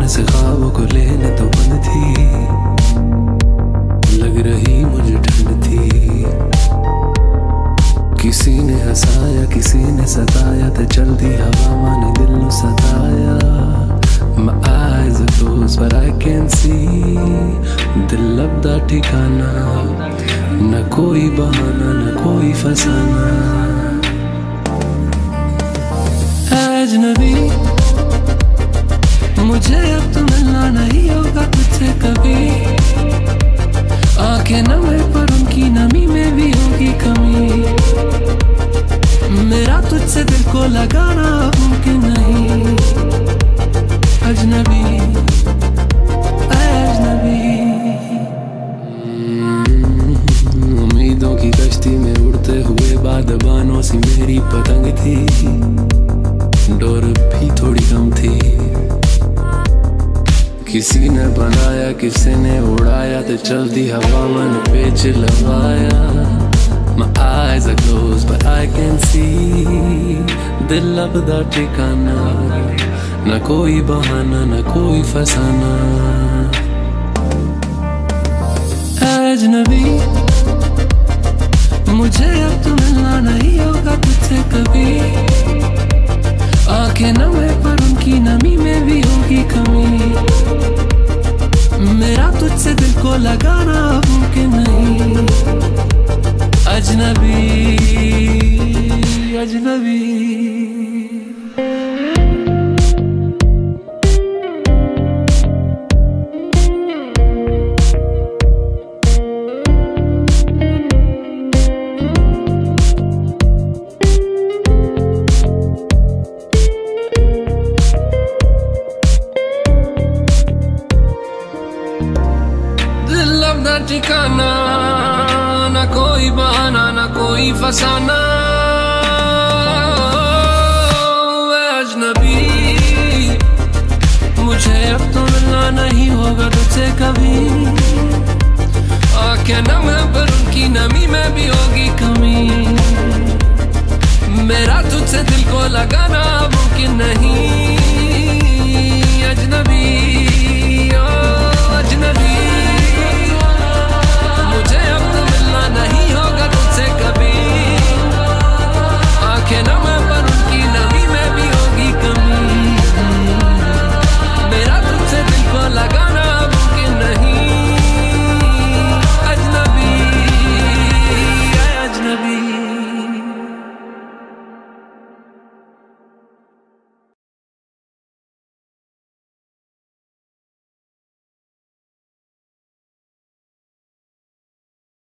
सामने से ख्वाबों को लेने तो बंद थी, लग रही मुझे ठंड थी। किसी ने हंसाया किसी ने सताया, तो चलती हवा माने दिल नु सताया। My eyes are closed but I can see, दिल लबदा ठिकाना, न कोई बहाना न कोई फसाना। अजनबी मुझे अब तो मिलना नहीं होगा तुझसे कभी, आंखें नम है पर उनकी नमी में भी होगी कमी। मेरा तुझसे दिल को लगाना मुमकिन नहीं, अजनबी अजनबी। उम्मीदों की कश्ती में उड़ते हुए बादबानों सी मेरी पतंग थी, डोर भी थोड़ी कम थी। किसी ने बनाया किसी ने उड़ाया, तो चलती हवा मन पे चिल्लाया। My eyes are closed but I can see, दिल लबदा ठिकाना, न कोई बहाना न कोई फसाना। अजनबी मुझे अब तो मिलना नहीं होगा तुझसे कभी, आंखें नम है पर उनकी नमी में भी होगी कमी। मेरा तुझसे दिल को लगाना मुमकिन नहीं, अजनबी अजनबी। ना ठिकाना ना कोई बहाना ना कोई फसाना। अजनबी मुझे अब तो मिलना नहीं होगा तुझसे कभी, आंखें नम है पर उनकी नमी में भी होगी कमी। मेरा तुझसे दिल को लगाना मुमकिन नहीं, अजनबी।